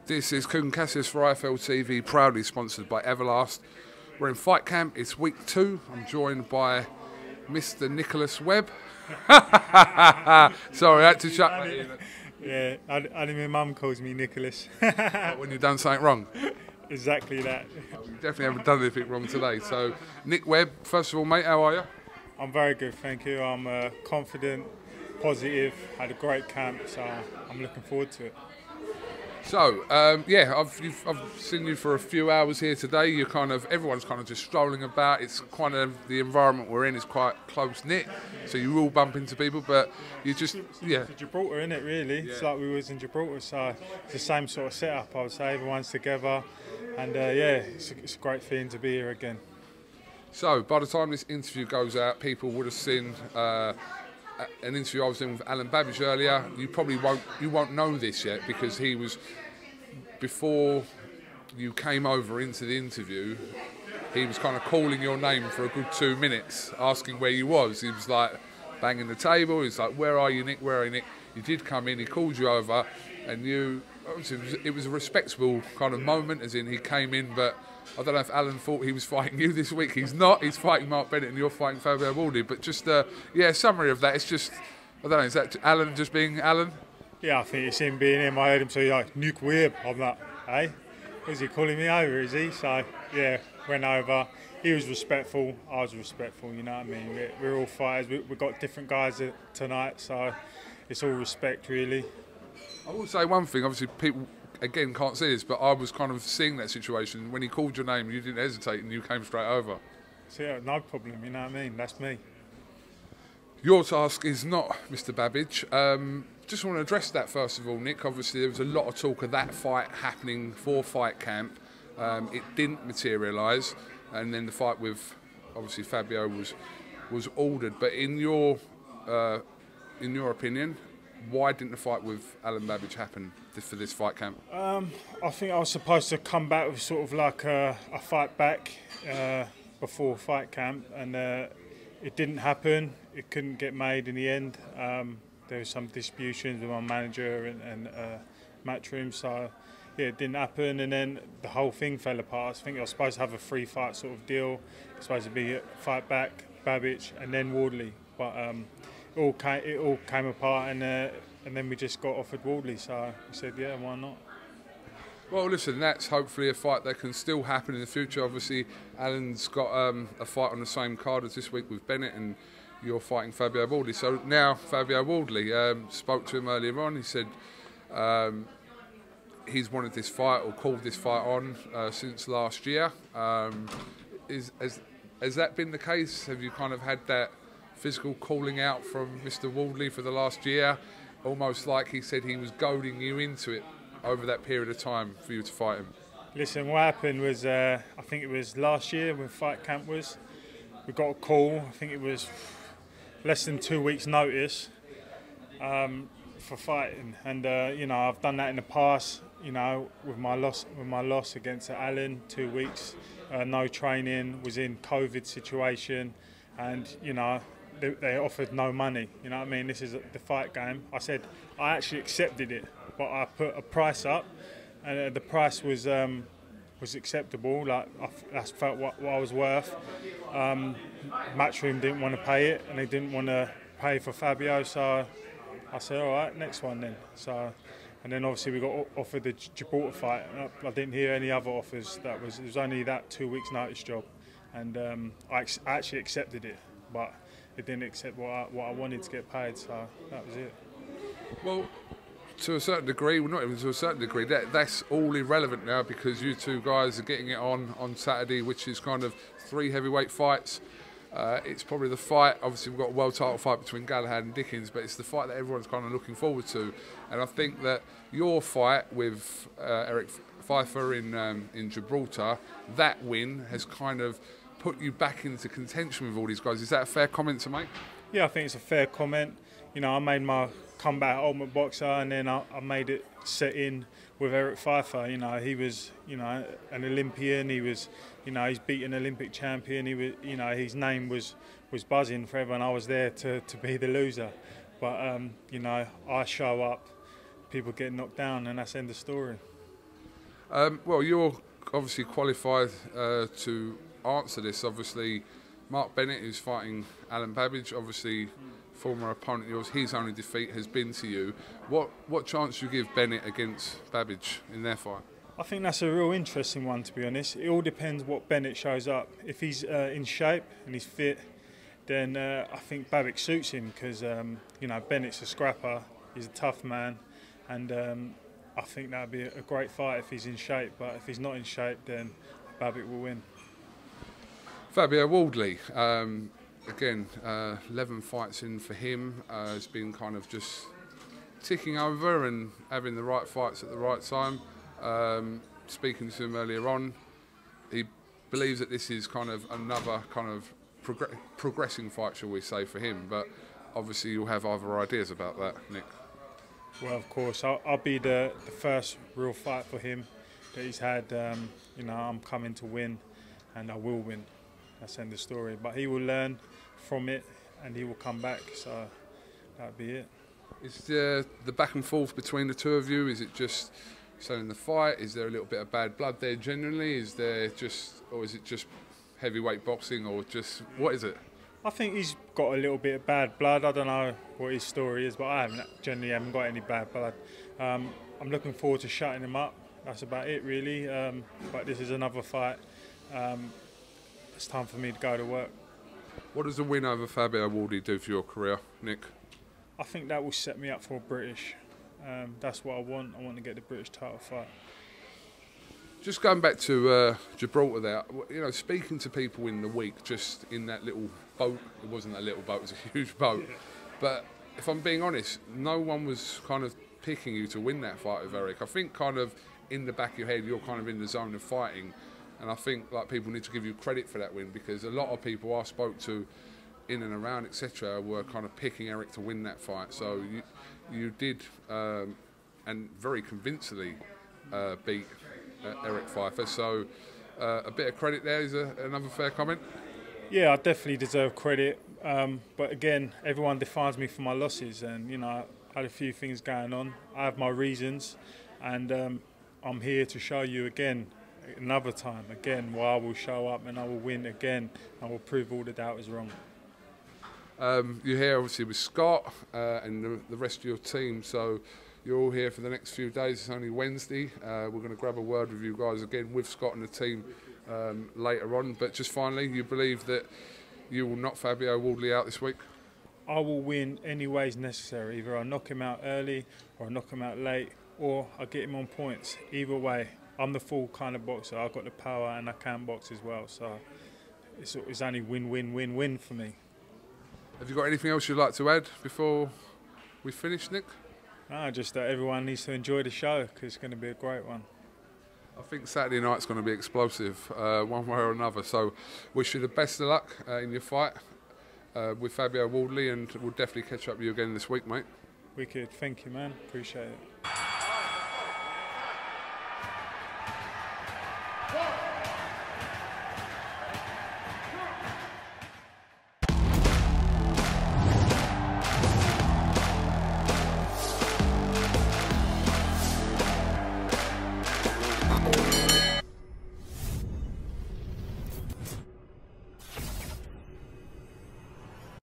This is KUGAN CASSIUS for IFL TV, proudly sponsored by Everlast. We're in fight camp, it's week 2. I'm joined by Mr. Nicholas Webb. Sorry, I had to shut that in. Yeah, only my mum calls me Nicholas. When you've done something wrong. Exactly that. You definitely haven't done anything wrong today. So, Nick Webb, first of all, mate, how are you? I'm very good, thank you. I'm confident, positive, had a great camp, so I'm looking forward to it. So, I've seen you for a few hours here today. Everyone's kind of just strolling about. It's kind of the environment we're in is quite close knit, so you will bump into people, but you just It's Gibraltar, isn't it? Really, yeah. It's like we was in Gibraltar, so it's the same sort of setup. I would say everyone's together, and it's a great feeling to be here again. So, by the time this interview goes out, people would have seen an interview I was doing with Alen Babic earlier. You won't know this yet because he was, before you came over into the interview, he was kind of calling your name for a good 2 minutes, asking where you was. He was like banging the table. He was like, "Where are you, Nick? Where are you, Nick?" You did come in. He called you over, and it was a respectable kind of moment, as in he came in, but I don't know if Alen thought he was fighting you this week. He's not. He's fighting Mark Bennett and you're fighting Fabio Wardley. But just, summary of that. It's just, I don't know, is that Alen just being Alen? Yeah, I think it's him being him. I heard him say, like, Nick Webb. I'm like, hey, is he calling me over, is he? So, yeah, went over. He was respectful. I was respectful, you know what I mean? We're all fighters. We've got different guys tonight, so it's all respect, really. I will say one thing. Obviously, people, again, can't see this, but I was kind of seeing that situation. When he called your name, you didn't hesitate and you came straight over. So, yeah, no problem, you know what I mean? That's me. Your task is not Mr. Babic. Just want to address that first of all, Nick. Obviously, there was a lot of talk of that fight happening for fight camp. It didn't materialise, and then the fight with obviously Fabio was ordered. But in your opinion, why didn't the fight with Alen Babic happen for this fight camp? I think I was supposed to come back with sort of like a fight back before fight camp, and it didn't happen. It couldn't get made in the end. There was some disputations with my manager and Matchroom, so yeah, it didn't happen. And then the whole thing fell apart. I think I was supposed to have a 3-fight sort of deal. It was supposed to be a fight back, Babic, and then Wardley. But it all came apart, and then we just got offered Wardley. So we said, yeah, why not? Well, listen, that's hopefully a fight that can still happen in the future. Obviously, Alan's got a fight on the same card as this week with Bennett, and you're fighting Fabio Wardley. So now Fabio Wardley, spoke to him earlier on. He said he's wanted this fight or called this fight on since last year. Has that been the case? Have you kind of had that physical calling out from Mr. Wardley for the last year? Almost like he said he was goading you into it over that period of time for you to fight him. Listen, what happened was, I think it was last year when fight camp was, we got a call. I think it was less than 2 weeks' notice for fighting, and I've done that in the past. You know, with my loss against Alen, 2 weeks, no training, was in COVID situation, and they offered no money. You know what I mean? This is the fight game. I said I actually accepted it, but I put a price up, and the price was acceptable. Like I felt what I was worth. Matchroom didn't want to pay it, and they didn't want to pay for Fabio. So I said, all right, next one then. So, and then obviously we got offered the Gibraltar fight. I didn't hear any other offers. It was only that 2 weeks notice job, and I actually accepted it, but it didn't accept what I wanted to get paid. So that was it. Well, to a certain degree, well, not even to a certain degree, that's all irrelevant now because you two guys are getting it on Saturday, which is kind of 3 heavyweight fights. It's probably the fight, obviously we've got a world title fight between Galahad and Dickens, but it's the fight that everyone's kind of looking forward to. And I think that your fight with Eric Pfeiffer in Gibraltar, that win has kind of put you back into contention with all these guys. Is that a fair comment to make? Yeah, I think it's a fair comment. I made my comeback Ultimate Boxer, and then I made it set in with Eric Pfeiffer. He was, an Olympian. He was, he's beaten Olympic champion. He was, his name was buzzing for everyone. I was there to be the loser, but I show up, people get knocked down, and that's the end of the story. Well, you're obviously qualified to answer this. Obviously, Mark Bennett, who's fighting Alen Babic, obviously former opponent of yours, his only defeat has been to you. What chance do you give Bennett against Babic in their fight? I think that's a real interesting one, to be honest. It all depends what Bennett shows up. If he's in shape and he's fit, then I think Babic suits him because Bennett's a scrapper. He's a tough man, and I think that would be a great fight if he's in shape. But if he's not in shape, then Babic will win. Fabio Wardley, again, 11 fights in for him. Has been kind of just ticking over and having the right fights at the right time. Speaking to him earlier on, he believes that this is kind of another kind of progressing fight, shall we say, for him. But obviously, you'll have other ideas about that, Nick. Well, of course, I'll be the first real fight for him that he's had. I'm coming to win, and I will win. That's the end of the story. But he will learn from it, and he will come back. So that'll be it. Is the back and forth between the two of you? Is it just selling the fight? Is there a little bit of bad blood there generally? Is it just heavyweight boxing, or just what is it? I think he's got a little bit of bad blood. I don't know what his story is, but I generally haven't got any bad blood. I'm looking forward to shutting him up. That's about it, really. But this is another fight. It's time for me to go to work. What does a win over Fabio Wardley do for your career, Nick? I think that will set me up for a British. That's what I want. I want to get the British title fight. Just going back to Gibraltar there, speaking to people in the week, just in that little boat, it wasn't a little boat, it was a huge boat. Yeah. But if I'm being honest, no one was kind of picking you to win that fight with Eric. I think kind of in the back of your head, you're kind of in the zone of fighting. And I think people need to give you credit for that win, because a lot of people I spoke to in and around, etc., were kind of picking Eric to win that fight. So you did, and very convincingly, beat Eric Pfeiffer. So a bit of credit there is another fair comment. Yeah, I definitely deserve credit. But again, everyone defines me for my losses, and I had a few things going on. I have my reasons, and I'm here to show you again, another time, again, why I will show up and I will win again. I will prove all the doubters wrong. You're here obviously with Scott and the rest of your team, so you're all here for the next few days. It's only Wednesday. We're going to grab a word with you guys again with Scott and the team later on. But just finally, you believe that you will knock Fabio Wardley out this week? I will win any ways necessary. Either I knock him out early, or I knock him out late, or I get him on points. Either way, I'm the full kind of boxer. I've got the power and I can box as well. So it's only win, win, win, win for me. Have you got anything else you'd like to add before we finish, Nick? No, just that everyone needs to enjoy the show, because it's going to be a great one. I think Saturday night's going to be explosive, one way or another. So wish you the best of luck in your fight with Fabio Wardley, and we'll definitely catch up with you again this week, mate. Wicked. Thank you, man. Appreciate it.